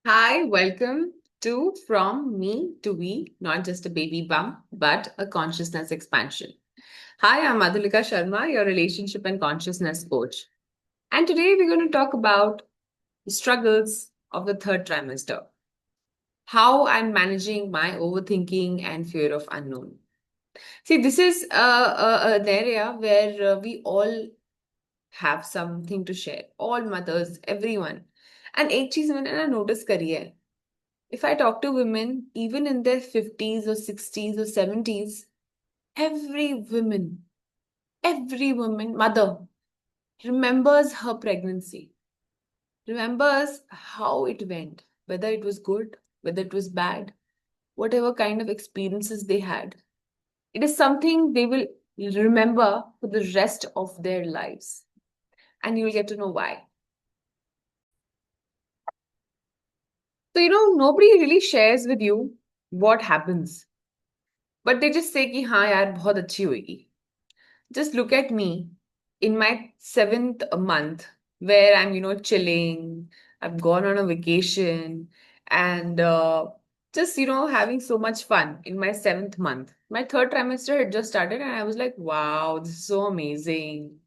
Hi, welcome to From Me to We, not just a baby bump, but a consciousness expansion. Hi, I'm Madhulika Sharma, your relationship and consciousness coach. And today we're going to talk about the struggles of the third trimester, how I'm managing my overthinking and fear of unknown. See, this is an area where we all have something to share, all mothers, everyone. And एक चीज मैंने ना notice करी है. If I talk to women, even in their 50s or 60s or 70s, every woman, mother, remembers her pregnancy, remembers how it went, whether it was good, whether it was bad, whatever kind of experiences they had. It is something they will remember for the rest of their lives. And you'll get to know why. So, nobody really shares with you what happens. But they just say कि हाँ यार बहुत अच्छी होगी. Just look at me in my seventh month where I'm, chilling. I've gone on a vacation and just, having so much fun in my seventh month. My third trimester had just started and I was like, wow, this is so amazing.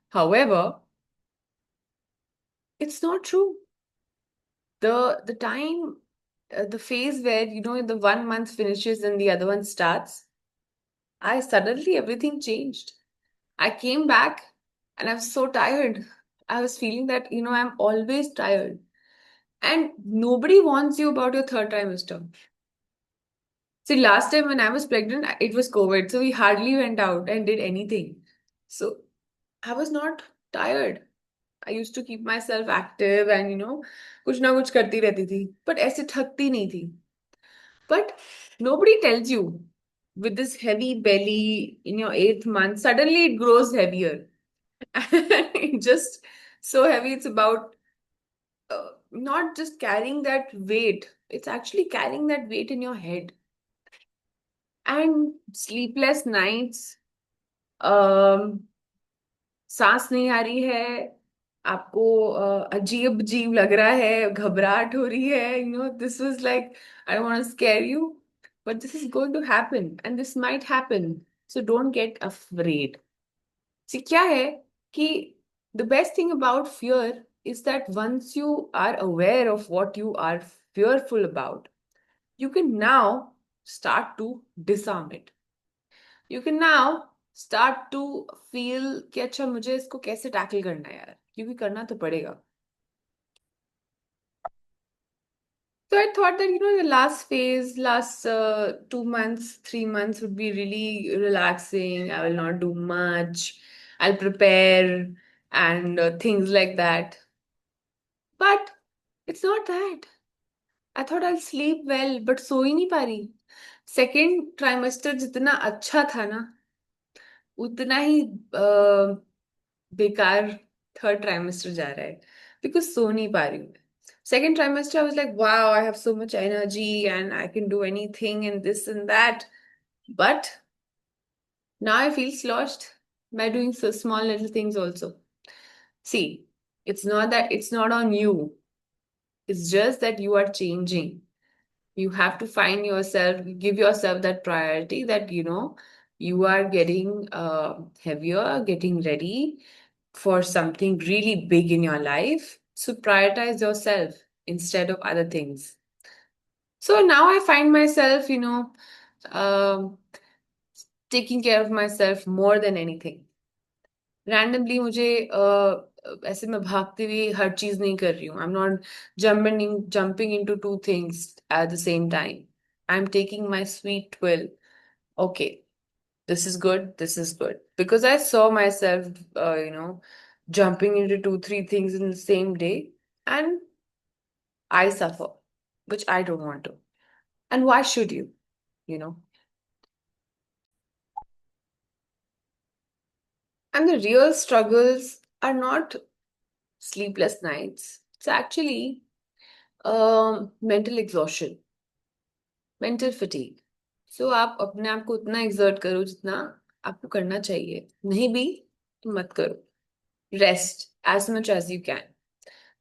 However, it's not true. The time, the phase where, the 1 month finishes and the other one starts, I suddenly everything changed. I came back and I was so tired. I was feeling that, I'm always tired. And nobody warns you about your third trimester. See, last time when I was pregnant, it was COVID. So we hardly went out and did anything. So I was not tired. I used to keep myself active and, कुछ ना कुछ करती रहती थी. But ऐसे थकती नहीं थी. But nobody tells you with this heavy belly in your 8th month, suddenly it grows heavier. It just so heavy. It's about not just carrying that weight, it's actually carrying that weight in your head. And sleepless nights, um, सांस नहीं आ रही है, आपको अजीब अजीब लग रहा है, घबराहट हो रही है, this was like I don't want to scare you, but this is going to happen and this might happen. So don't get afraid. See, क्या है कि the best thing about fear is that once you are aware of what you are fearful about, you can now start to disarm it. You can now start to feel कि अच्छा मुझे इसको कैसे tackle करना है यार, क्योंकि करना तो पड़ेगा. So I thought that, the last phase, last 2 months, 3 months would be really relaxing. I will not do much. I'll prepare and things like that. But it's not that. I thought I'll sleep well, but सो ही नहीं पा रही. Second trimester जितना अच्छा था ना, उतना ही बेकार third trimester जा रहा है, बिकॉज सो नहीं पा रही हूँ. Second trimester, I was like, wow, I have so much energy and I can do anything and this and that. But now I feel sloshed by doing so small little things also. See, it's not that it's not on you. It's just that you are changing. You have to find yourself, give yourself that priority that, you are getting heavier, getting ready for something really big in your life. So prioritize yourself instead of other things. So now I find myself, um, taking care of myself more than anything. Randomly मुझे ऐसे मैं भागती हुई हर चीज नहीं कर रही हूँ. I'm not jumping into two things at the same time. I'm taking my sweet will. Okay, this is good, this is good. Because I saw myself, jumping into two, three things in the same day, and I suffer, which I don't want to. And why should you, you know? And the real struggles are not sleepless nights. It's actually mental exhaustion, mental fatigue. So आप अपने आप को उतना exert करो जितना आपको करना चाहिए. नहीं भी तो मत करो. Rest as much as you can.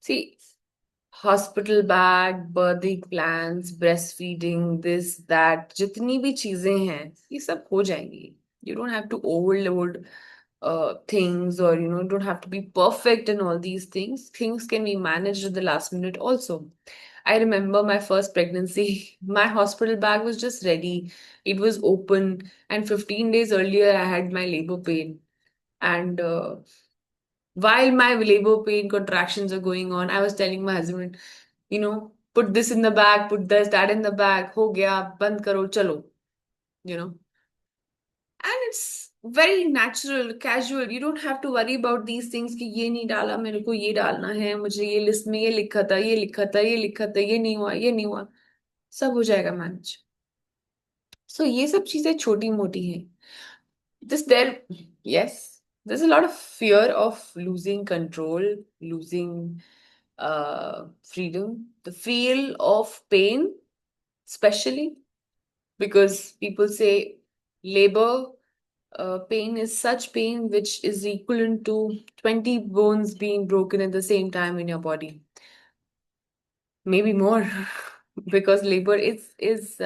See, hospital bag, birthday plans, breast feeding, this that, जितनी भी चीजें हैं ये सब हो जाएंगी. You don't have to overload things, or don't have to be perfect in all these things. Things can be managed at the last minute also. I remember my first pregnancy. My hospital bag was just ready. It was open, and 15 days earlier I had my labor pain. And while my labor pain contractions are going on, I was telling my husband, put this in the bag, put this, that in the bag. Ho gaya, band karo, chalo. You know, and it's very natural, casual. You don't have to worry about these things कि ये नहीं डाला, मेरे को ये डालना है, मुझे ये लिस्ट में ये लिखा था, ये लिखा था, ये लिखा था, ये नहीं हुआ, ये नहीं हुआ. सब हो जाएगा मैनेज. सो ये सब चीजें छोटी मोटी हैं. This there, yes, there's a lot of fear of losing control, losing freedom, the feel of pain, especially because people say labor pain is such pain which is equivalent to 20 bones being broken at the same time in your body, maybe more, because labor is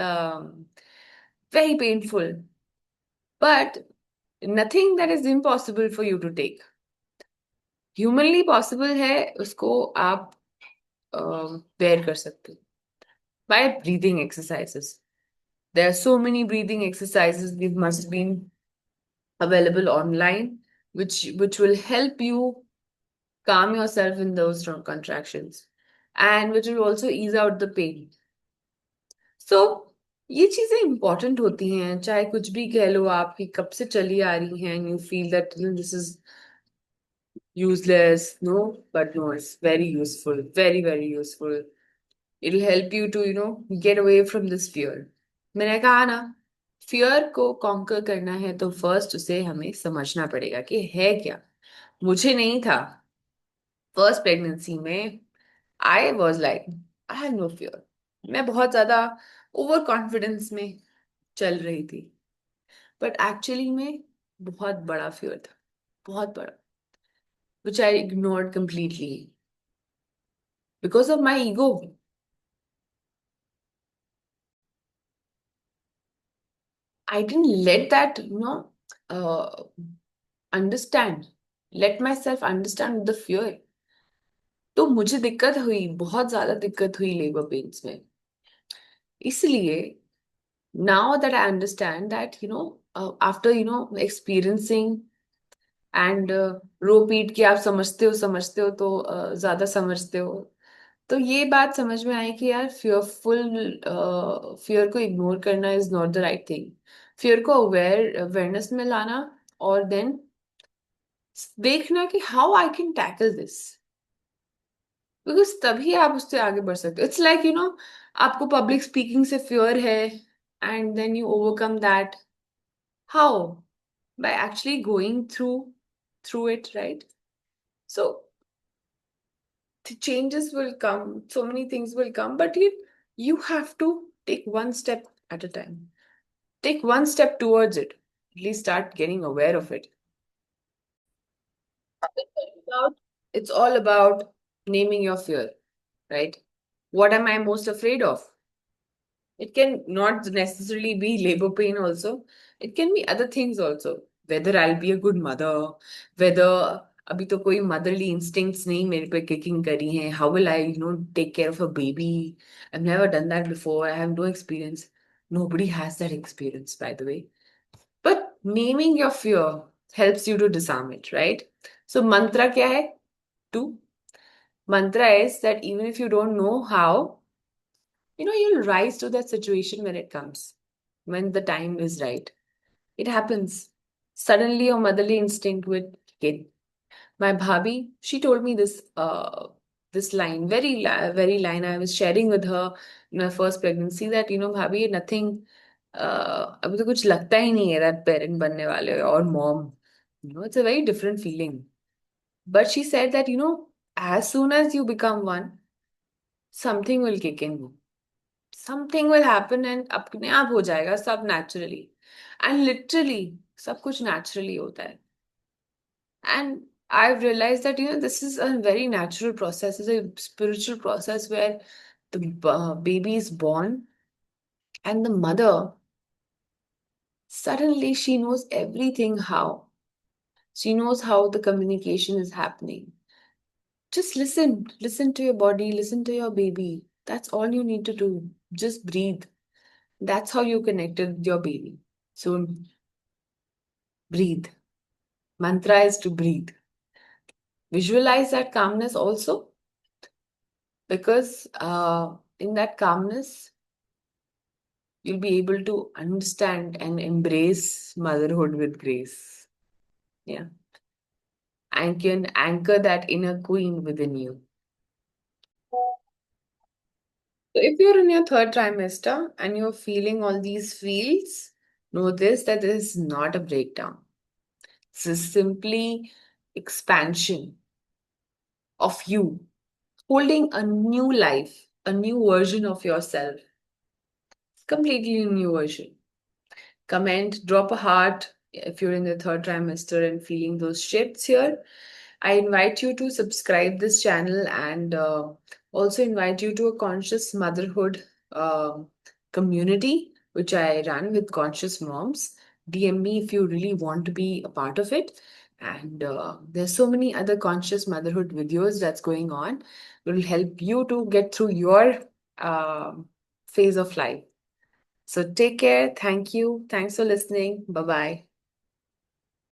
very painful, but nothing that is impossible for you to take. Humanly possible है, उसको आप bear कर सकते हो by breathing exercises. There are so many breathing exercises that must been available online, which will help you calm yourself in those strong contractions, and which will also ease out the pain. So ये चीजें important होती हैं, चाहे कुछ भी कह लो आप कि कब से चली आ रही हैं, you feel that this is useless. No, but no, it's very useful, very, very useful. It'll help you to, get away from this fear. मैंने कहा ना, फियर को कॉन्कर करना है तो फर्स्ट उसे हमें समझना पड़ेगा कि है क्या. मुझे नहीं था. फर्स्ट प्रेगनेंसी में I was like, I have no fear. मैं बहुत ज्यादा ओवर कॉन्फिडेंस में चल रही थी, बट एक्चुअली में बहुत बड़ा फियर था, बहुत बड़ा, which I ignored completely because of my ego. I didn't let that, uh, understand, let myself understand the fear. तो मुझे दिक्कत हुई, बहुत ज्यादा दिक्कत हुई लेबर पेन्स में. इसलिए now that I understand that, after, experiencing and रो पीट के आप समझते हो तो ज्यादा समझते हो. तो ये बात समझ में आई कि यार फियर को इग्नोर करना is not the right thing. Fear को अवेयरनेस में लाना, और देन देखना कि how I can tackle this, because तभी आप उससे आगे बढ़ सकते हो. इट्स लाइक आपको पब्लिक स्पीकिंग से फियर है, and then you overcome that. How? By actually going through it, right? So the changes will come, so many things will come, but you have to take one step at a time. Take one step towards it. At least start getting aware of it. It's all about naming your fear, right? What am I most afraid of? It can not necessarily be labor pain also. It can be other things also. Whether I'll be a good mother, whether अभी तो कोई motherly instincts नहीं मेरे पे kicking करी हैं. How will I, take care of a baby? I've never done that before. I have no experience. Nobody has that experience, by the way. But naming your fear helps you to disarm it, right? So mantra क्या है? Do. Mantra is that even if you don't know how, you'll rise to that situation when it comes, when the time is right. It happens. Suddenly, your motherly instinct would kick in. My bhabhi, she told me this line, very line I was sharing with her in my first pregnancy, that, bhabhi, nothing, अभी तो कुछ लगता ही नहीं है that parent बनने वाले हो, or mom. It's a very different feeling. But she said that, as soon as you become one, something will kick in. Something will happen and अपने आप हो जाएगा सब naturally. And literally सब कुछ naturally होता है. And I've realized that, this is a very natural process, it's a spiritual process where the baby is born and the mother, suddenly she knows everything how. She knows how the communication is happening. Just listen. Listen to your body, listen to your baby. That's all you need to do. Just breathe. That's how you connected with your baby. So breathe. Mantra is to breathe. Visualize that calmness also, because in that calmness, you'll be able to understand and embrace motherhood with grace. Yeah. And can anchor that inner queen within you. So if you're in your third trimester and you're feeling all these feels, know this, that this is not a breakdown. This is simply expansion of you, holding a new life, a new version of yourself, completely new version. Comment, drop a heart if you're in the third trimester and feeling those shifts here. I invite you to subscribe this channel and also invite you to a conscious motherhood community, which I run with conscious moms. DM me if you really want to be a part of it. And there's so many other conscious motherhood videos that's going on. It will help you to get through your phase of life. So take care. Thank you. Thanks for listening. Bye bye.